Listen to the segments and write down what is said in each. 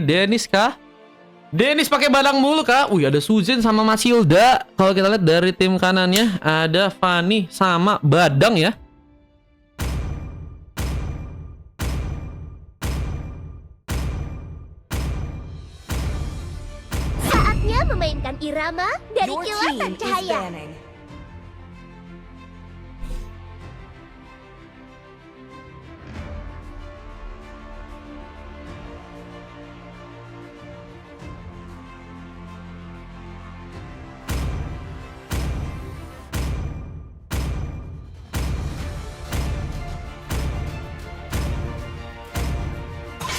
Dennis kah? Dennis pakai badang mulu kah? Wih, ada Suzin sama Masilda. Kalau kita lihat dari tim kanannya ada Fanny sama badang ya. Saatnya memainkan irama dari Your kilatan team is cahaya. banning.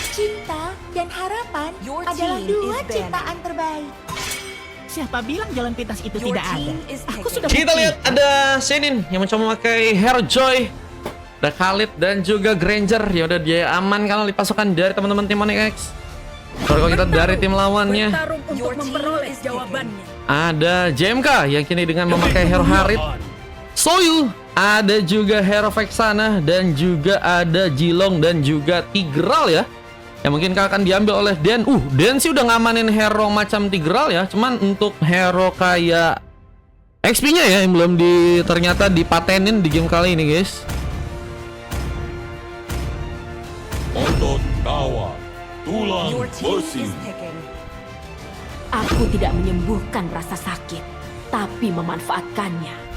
Cinta dan harapan Your adalah team dua is banning. ciptaan terbaik. Siapa bilang jalan pintas itu Your tidak ada? team is Aku taken. sudah Kita bukti. lihat ada Senin yang mencoba memakai Hair Joy. Ada Khalid dan juga Granger. Ya udah, dia aman kalau dipasukan dari teman-teman tim Onyx X. Kalau kita dari tim lawannya Bertarung Your untuk team memperoleh is jawabannya. ada JMK yang kini dengan memakai Hero Harit. Soyu, ada juga Hero Vexana dan juga ada Jilong dan juga Tigral ya. Yang mungkin akan diambil oleh Den. Den sih udah ngamanin hero macam Tigral ya. Cuman untuk hero kayak XP-nya ya yang belum ternyata dipatenin di game kali ini, guys. Otot kawan, tulang Your team besi. is taken. Aku tidak menyembuhkan rasa sakit, tapi memanfaatkannya.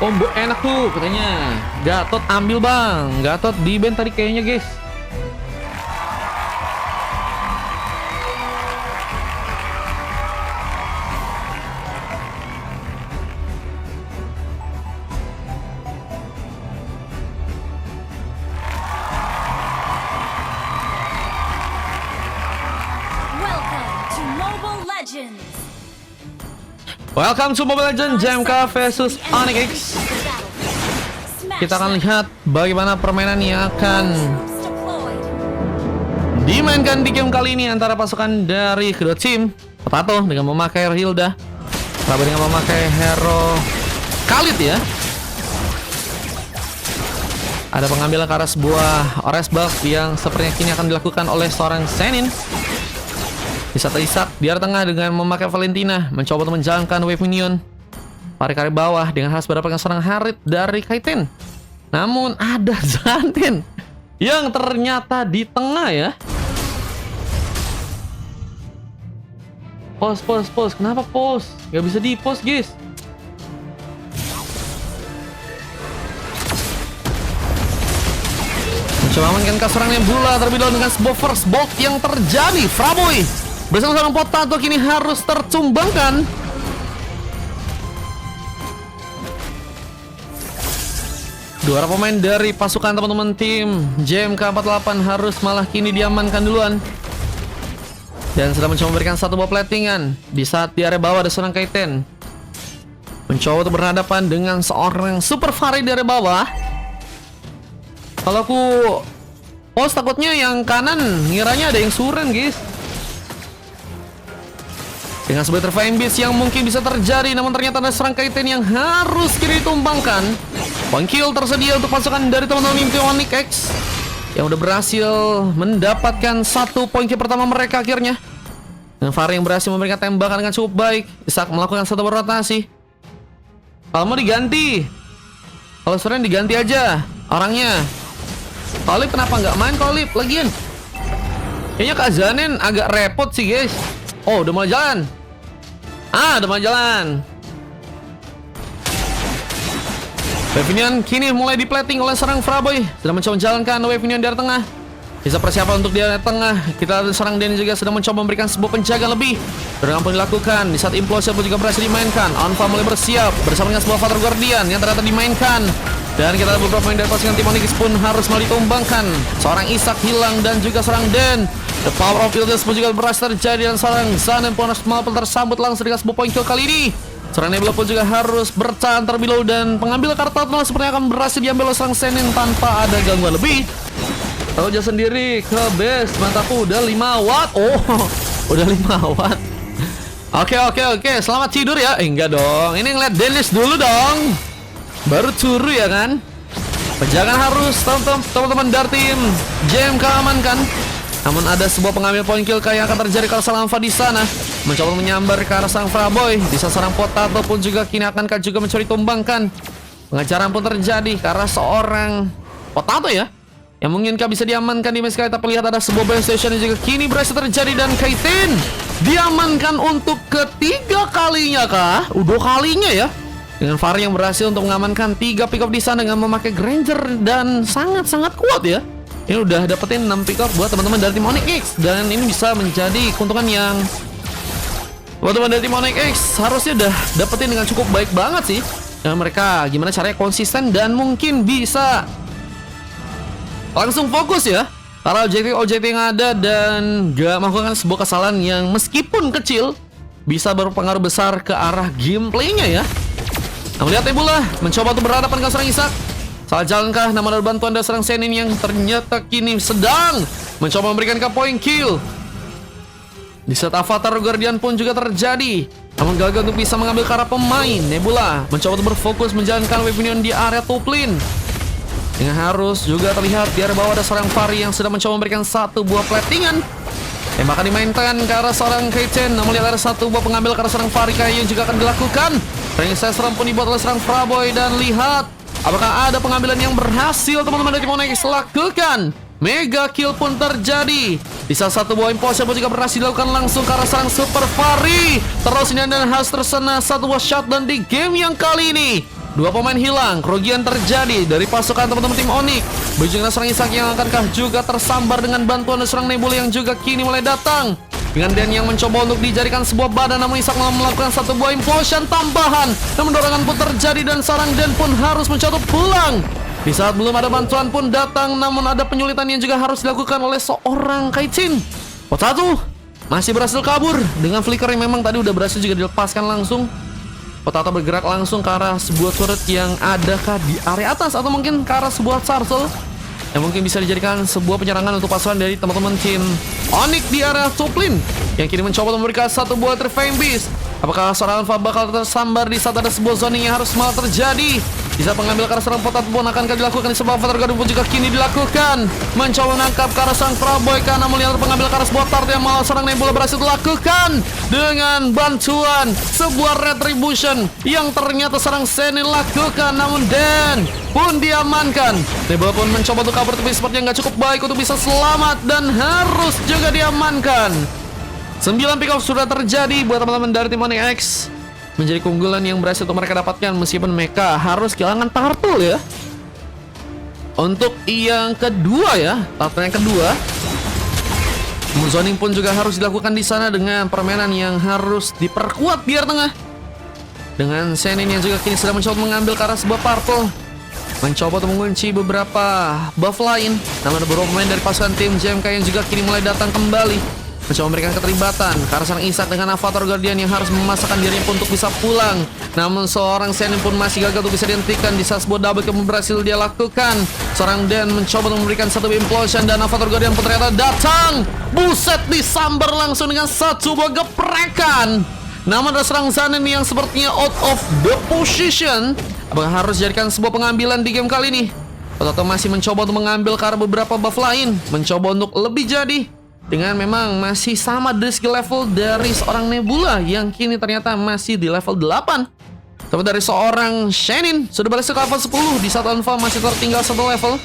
Combo enak tuh katanya. Gatot ambil bang. Gatot di band tadi kayaknya, guys. Welcome to Mobile Legends. Welcome to Mobile Legends JMK versus Onyx X. Kita akan lihat bagaimana permainan yang akan dimainkan di game kali ini antara pasukan dari kedua tim. Potato dengan memakai Hilda, Prabu dengan memakai hero Khalid ya. Ada pengambilan ke arah sebuah Ores buff yang sepertinya kini akan dilakukan oleh seorang Senin. Isak di arah tengah dengan memakai Valentina, mencoba untuk menjalankan wave minion. Tarik bawah dengan khas mendapatkan seorang Harit dari Kaiten. Namun ada Zantin yang ternyata di tengah ya. Pos. Kenapa pos? Gak bisa di pos, guys. Mencoba mengamankan seorang Nebula terlebih dahulu dengan sebuah first bolt yang terjadi. Fraboy bersama seorang Potato kini harus tercumbangkan. Dua orang pemain dari pasukan teman-teman tim JMK48 harus malah kini diamankan duluan. Dan sedang mencoba memberikan satu buah platingan. Di saat di area bawah ada seorang Kaiten mencoba untuk berhadapan dengan seorang Super Fari di area bawah. Kalau aku pos takutnya yang kanan ngiranya ada yang suren, guys. Dengan sebuah Terfine Beast yang mungkin bisa terjadi, namun ternyata ada serang Kaiten yang harus kini ditumbangkan. One kill tersedia untuk pasukan dari teman-teman tim Onyx X yang udah berhasil mendapatkan satu poin kill pertama mereka akhirnya. Dan Fari yang berhasil memberikan tembakan dengan cukup baik. Isak melakukan satu rotasi. Kalau mau diganti, kalau sering diganti aja orangnya. Kolip kenapa nggak main Kolip lagian? Kayaknya Kak Zanen agak repot sih, guys. Oh, udah mulai jalan. Udah mulai jalan. Wave Minion kini mulai diplating oleh seorang Fraboy. Sedang mencoba menjalankan Wave Minion dari tengah. Bisa persiapan untuk di tengah. Kita serang Den juga sedang mencoba memberikan sebuah penjaga lebih. Serangan pun dilakukan. Di saat implosive pun juga berhasil dimainkan. Anfa mulai bersiap bersama dengan sebuah Father Guardian yang ternyata dimainkan. Dan kita beberapa pemain dari pasukan tim Onyx pun harus mulai ditumbangkan. Seorang Isak hilang dan juga seorang Den The power of illness pun juga berhasil terjadi dan seorang Zan dan bonus maupun tersambut langsung dengan sebuah point kill kali ini. Seorang Nebula pun juga harus bertahan terlebih dahulu dan pengambil kartu Atlas sepertinya akan berhasil diambil oleh seorang Senin tanpa ada gangguan lebih. Tahu aja sendiri ke base, mataku udah 5 watt. Oh, udah 5 watt. Oke, selamat tidur ya. Enggak dong, ini ngeliat Dennis dulu dong. Baru turu ya kan. Penjagaan harus teman-teman dari tim JMK amankan. Namun ada sebuah pengambil point kill yang akan terjadi kalau Salamva di sana mencoba menyambar ke arah sang Fraboy. Di saat serang Potato pun juga kini akankah juga mencuri tumbangkan. Pengejaran pun terjadi ke arah seorang Potato ya, yang mungkinkah bisa diamankan di match kali. Tapi lihat ada sebuah base station yang juga kini berhasil terjadi dan Kaitin diamankan untuk ketiga kalinya kah? Udah kalinya ya. Dengan Fari yang berhasil untuk mengamankan 3 pick up di sana dengan memakai Granger dan sangat-sangat kuat ya. Ini udah dapetin 6 pick up buat teman-teman dari tim Onyx X. Dan ini bisa menjadi keuntungan yang buat teman dari tim Onyx X harusnya udah dapetin dengan cukup baik banget sih. Dan mereka gimana caranya konsisten dan mungkin bisa langsung fokus ya karena objektif yang ada dan gak melakukan sebuah kesalahan yang meskipun kecil bisa berpengaruh besar ke arah gameplaynya ya. Nah, melihat Nebula mencoba untuk berhadapan dengan serang Isak. Salah jalankah namun ada bantuan dari serang Senin yang ternyata kini sedang mencoba memberikan ke point kill. Di saat Avatar Guardian pun juga terjadi, namun gagal untuk bisa mengambil ke arah pemain. Nebula mencoba untuk berfokus menjalankan weaponion di area top lane. Dengan harus juga terlihat di area bawah ada seorang Fari yang sedang mencoba memberikan satu buah platingan. Tembakan dimainkan ke arah seorang Kaichen. Namun lihat ada satu buah pengambil ke arah seorang Fari yang juga akan dilakukan. Princess serem pun dibuat oleh seorang Fraboy dan lihat apakah ada pengambilan yang berhasil teman-teman dari Onyx lakukan. Mega kill pun terjadi. Di salah satu buah impulse pun juga berhasil dilakukan langsung ke arah seorang Super Fari. Terus ini dan harus tersena satu buah shotdown di game yang kali ini. 2 pemain hilang, kerugian terjadi dari pasukan teman-teman tim Onyx. Berujung seorang Isak yang akankah juga tersambar dengan bantuan dari seorang Nebula yang juga kini mulai datang. Dengan Dan yang mencoba untuk dijadikan sebuah badan, namun Isak melakukan satu buah implosion tambahan. Namun dorongan pun terjadi dan seorang Dan pun harus mencoba pulang. Di saat belum ada bantuan pun datang, namun ada penyulitan yang juga harus dilakukan oleh seorang Kaichin. Potato masih berhasil kabur dengan flicker yang memang tadi udah berhasil juga dilepaskan langsung. Potato bergerak langsung ke arah sebuah turret yang adakah di area atas atau mungkin ke arah sebuah turtle yang mungkin bisa dijadikan sebuah penyerangan untuk pasukan dari teman-teman tim Onyx di area top lane yang kini mencoba memberikan satu buah Trifine Beast. Apakah seorang Alpha bakal tersambar di saat ada sebuah zoning yang harus malah terjadi? Bisa pengambil ke arah seorang Potato pun akankah dilakukan di sebuah Avatar Guardian pun juga kini dilakukan. Mencoba menangkap ke arah sang Fraboy karena melihat pengambil ke arah sebuah turret yang malah seorang Nebula berhasil dilakukan dengan bantuan sebuah retribution yang ternyata seorang Senin lakukan. Namun Dan pun diamankan. Nebula pun mencoba untuk kabur tapi sepertinya nggak cukup baik untuk bisa selamat dan harus juga diamankan. 9 pick off sudah terjadi buat teman-teman dari tim Onyx X. Menjadi keunggulan yang berhasil untuk mereka dapatkan meskipun mereka harus kehilangan turtle ya. Untuk yang kedua ya, turtle yang kedua, zoning pun juga harus dilakukan di sana dengan permainan yang harus diperkuat di area tengah. Dengan Senin yang juga kini sedang mencoba mengambil ke arah sebuah turtle, mencoba untuk mengunci beberapa buff lain. Namun ada beberapa pemain dari pasukan tim JMK yang juga kini mulai datang kembali, mencoba memberikan keterlibatan ke arah sang Isak dengan Avatar Guardian yang harus memasakkan dirinya pun untuk bisa pulang. Namun seorang Senin pun masih gagal untuk bisa dihentikan di saat sebuah double kill berhasil dia lakukan. Seorang Dan mencoba untuk memberikan satu implosion dan Avatar Guardian pun ternyata datang. Buset, disambar langsung dengan satu buah geprekan. Namun ada serang Zanen yang sepertinya out of the position. Apakah harus jadikan sebuah pengambilan di game kali ini? Potato masih mencoba untuk mengambil ke arah beberapa buff lain, mencoba untuk lebih jadi. Dengan memang masih sama dari skill level dari seorang Nebula yang kini ternyata masih di level 8. Tapi dari seorang Shenin sudah berhasil ke level 10 di saat Alpha masih tertinggal satu level.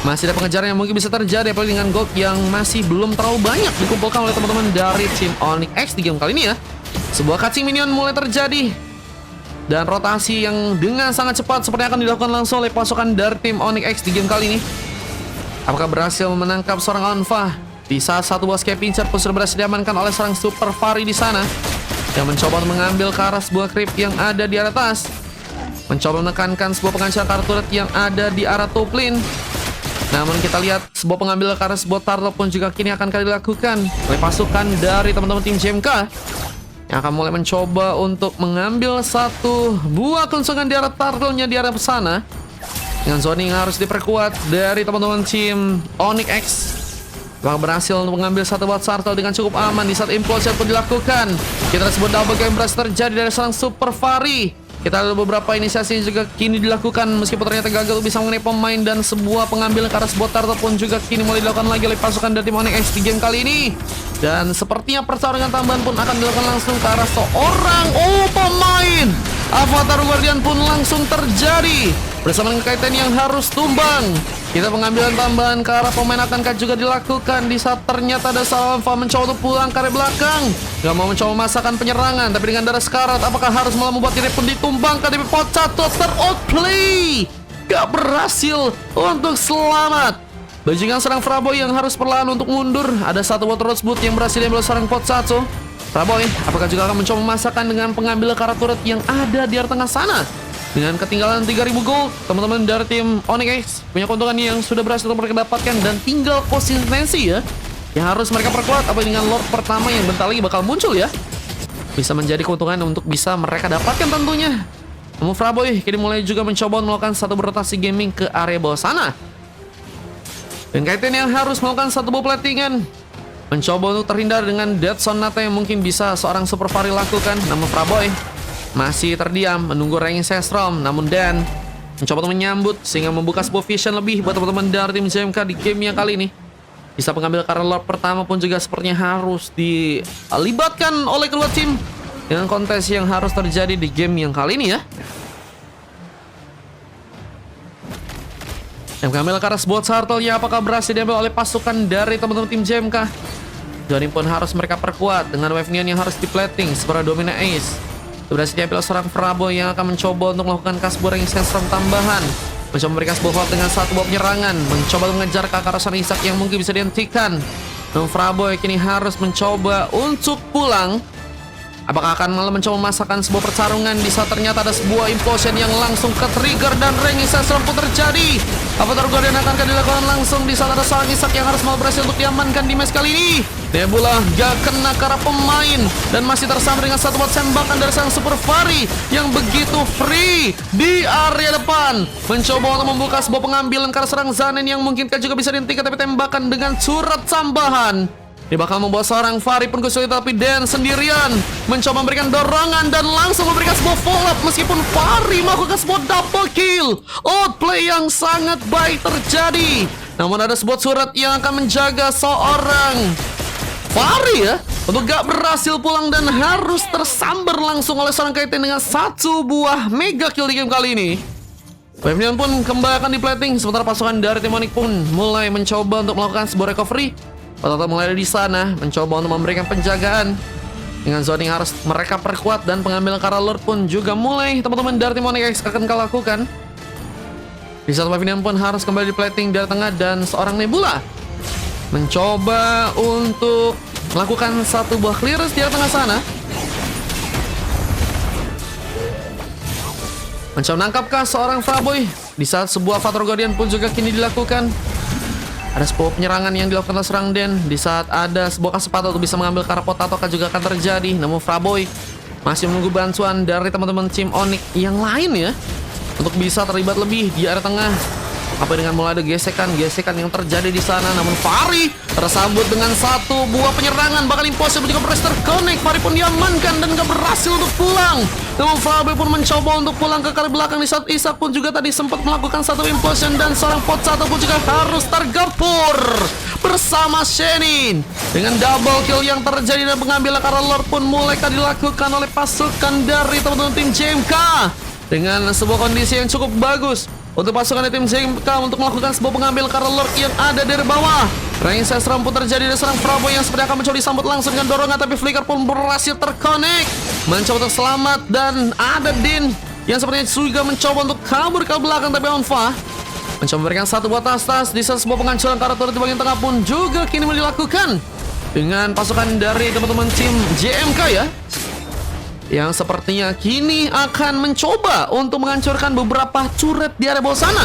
Masih ada pengejaran yang mungkin bisa terjadi apalagi dengan gold yang masih belum terlalu banyak dikumpulkan oleh teman-teman dari tim Onyx X di game kali ini ya. Sebuah cutting minion mulai terjadi dan rotasi yang dengan sangat cepat sepertinya akan dilakukan langsung oleh pasukan dari tim Onyx X di game kali ini. Apakah berhasil menangkap seorang Alpha? Di saat satu buah scavenger pun sudah berhasil diamankan oleh seorang Super Fari di sana yang mencoba mengambil ke arah sebuah creep yang ada di atas, mencoba menekankan sebuah pengancar kartu turret yang ada di arah top lane. Namun kita lihat sebuah pengambilan karena sebuah turtle pun juga kini akan dilakukan oleh pasukan dari teman-teman tim JMK yang akan mulai mencoba untuk mengambil satu buah konsumen di arah turtle-nya di arah sana. Dengan zoning harus diperkuat dari teman-teman tim Onyx X. Bakal berhasil untuk mengambil satu buah turtle dengan cukup aman di saat implosion pun dilakukan. Kita sebut double game berhasil terjadi dari seorang Super Fari. Kita ada beberapa inisiasi yang juga kini dilakukan meskipun ternyata gagal untuk bisa mengenai pemain dan sebuah pengambilan ke arah sebuah turtle pun juga kini mulai dilakukan lagi oleh pasukan dari tim Onyx X di game kali ini. Dan sepertinya pertarungan tambahan pun akan dilakukan langsung ke arah seorang pemain. Avatar Guardian pun langsung terjadi bersama dengan kaitan yang harus tumbang. Kita pengambilan tambahan ke arah pemain akankah juga dilakukan di saat ternyata ada Salva mencoba untuk pulang ke arah belakang. Gak mau mencoba memasakkan penyerangan, tapi dengan darah sekarat apakah harus malah membuat diri pun ditumbangkan. Tapi Pocato ter-outplay, gak berhasil untuk selamat. Bajingan serang Fraboy yang harus perlahan untuk mundur. Ada satu water boot yang berhasil diambil serang Pocato. Fraboy apakah juga akan mencoba memasakkan dengan pengambil karat turret yang ada di arah tengah sana. Dengan ketinggalan 3000 gold, teman-teman dari tim Onyx X punya keuntungan yang sudah berhasil mereka dapatkan dan tinggal konsistensi ya yang harus mereka perkuat. Apa dengan Lord pertama yang bentar lagi bakal muncul ya, bisa menjadi keuntungan untuk bisa mereka dapatkan tentunya. Namun Fraboy kini mulai juga mencoba melakukan satu berotasi gaming ke area bawah sana. Dan kaitan yang harus melakukan satu buah platingan, mencoba untuk terhindar dengan Dead Sonata yang mungkin bisa seorang Super Fari lakukan. Namun Fraboy masih terdiam menunggu ranking Sestrom. Namun Dan mencoba untuk menyambut sehingga membuka sebuah vision lebih buat teman-teman dari tim JMK di game yang kali ini. Bisa mengambil karena Lord pertama pun juga sepertinya harus dilibatkan oleh kedua tim dengan kontes yang harus terjadi di game yang kali ini ya. Yang mengambil karena sebuah turtle-nya apakah berhasil diambil oleh pasukan dari teman-teman tim JMK. Johnny pun harus mereka perkuat dengan wave neon yang harus diplating seperti Domina Ace. Berhasil diambil seorang Fraboy yang akan mencoba untuk melakukan kasbur yang sensor tambahan. Mencoba memberikan sebuah hold dengan satu buah penyerangan. Mencoba mengejar ke arah San Isak yang mungkin bisa dihentikan. Namun Fraboy kini harus mencoba untuk pulang. Apakah akan malah mencoba memasakkan sebuah pertarungan di saat ternyata ada sebuah implosion yang langsung ke trigger dan ranking sensor pun terjadi. Avatar Guardian akan dilakukan langsung di saat ada San Isak yang harus mau berhasil untuk diamankan di match kali ini. Nebula gak kena ke arah pemain dan masih tersambung dengan satu buat tembakan dari sang Super Fari yang begitu free di area depan. Mencoba untuk membuka sebuah pengambilan ke arah serang Zanen yang mungkinkah juga bisa dihentikan, tapi tembakan dengan surat tambahan. Dia bakal membawa seorang Fari pun kesulitan, tapi Dan sendirian mencoba memberikan dorongan dan langsung memberikan sebuah follow up meskipun Fari melakukan sebuah double kill. Outplay yang sangat baik terjadi. Namun ada sebuah surat yang akan menjaga seorang Fari ya untuk gak berhasil pulang dan harus tersambar langsung oleh seorang Kaiten dengan satu buah mega kill di game kali ini. Wave Neon pun kembali akan diplating sementara pasukan dari tim Onyx pun mulai mencoba untuk melakukan sebuah recovery. Potato mulai di sana mencoba untuk memberikan penjagaan dengan zoning harus mereka perkuat dan pengambilan Kara Lord pun juga mulai teman-teman dari tim Onyx akan lakukan. Di saat Wave Neon pun harus kembali diplating dari tengah dan seorang Nebula mencoba untuk melakukan satu buah clearance di tengah sana. Mencoba menangkapkah seorang Fraboy di saat sebuah Avatar Guardian pun juga kini dilakukan. Ada sebuah penyerangan yang dilakukan oleh serang Den di saat ada sebuah kesempatan untuk bisa mengambil Kara Potato juga akan terjadi. Namun Fraboy masih menunggu bantuan dari teman-teman tim Onyx yang lain ya untuk bisa terlibat lebih di area tengah. Apa dengan mulai ada gesekan yang terjadi di sana. Namun Fari tersambut dengan satu buah penyerangan, bakal impossible juga press terconnect. Fari pun diamankan dan gak berhasil untuk pulang. Namun Fraboy pun mencoba untuk pulang ke kali belakang di saat Isak pun juga tadi sempat melakukan satu implosion dan seorang Pocato pun juga harus tergempur bersama Shenin. Dengan double kill yang terjadi dan pengambilan Kara Lord pun mulai dilakukan oleh pasukan dari teman-teman tim JMK dengan sebuah kondisi yang cukup bagus untuk pasukan tim JMK untuk melakukan sebuah pengambil Kara Lord yang ada dari bawah. Ranking Sestrom pun terjadi dari serang Fraboy yang seperti akan mencoba disambut langsung dengan dorongan, tapi Flicker pun berhasil terconnect mencoba untuk selamat. Dan ada Din yang sepertinya juga mencoba untuk kabur ke belakang, tapi Onfa mencoba memberikan satu buat tas di saat sebuah penghancuran Kara Turret di bagian tengah pun juga kini dilakukan dengan pasukan dari teman-teman tim JMK ya, yang sepertinya kini akan mencoba untuk menghancurkan beberapa turret di area bawah sana.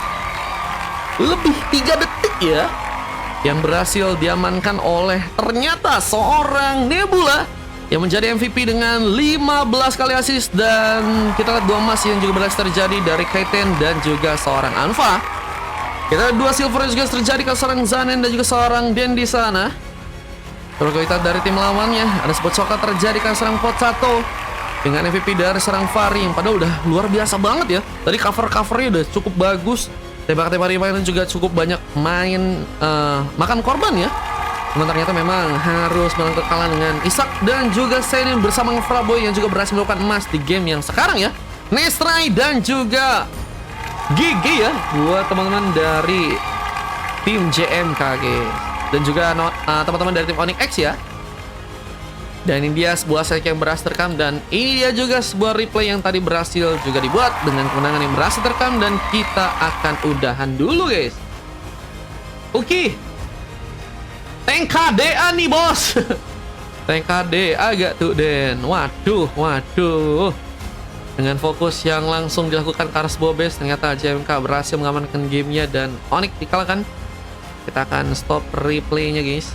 lebih 3 detik ya, yang berhasil diamankan oleh ternyata seorang Nebula yang menjadi MVP dengan 15 kali assist. Dan kita lihat 2 emas yang juga berhasil terjadi dari Kaiten dan juga seorang Anfa. Kita lihat 2 silver yang juga terjadi ke seorang Zanen dan juga seorang Den di sana. Kalau kita dari tim lawannya, ada spot coklat terjadi ke seorang Potato dengan MVP dari serang Fari yang padahal udah luar biasa banget ya. Tadi covernya udah cukup bagus. Tembak-tembak itu juga cukup banyak makan korban ya. Namun ternyata memang harus menang kekalahan dengan Isak dan juga Senin bersama Fraboy yang juga berhasil melakukan emas di game yang sekarang ya. Nestrai dan juga GG ya buat teman-teman dari tim JMKG dan juga teman-teman dari tim Onyx X ya. Dan ini dia sebuah set yang berhasil terekam, dan ini dia juga sebuah replay yang tadi berhasil juga dibuat dengan kemenangan yang berhasil terekam, dan kita akan udahan dulu guys. Oke. TKDA nih bos. TKDA agak tuh Den. Waduh. Dengan fokus yang langsung dilakukan Karas Bobes, ternyata JMK berhasil mengamankan gamenya dan Onyx dikalahkan. Kita akan stop replaynya guys.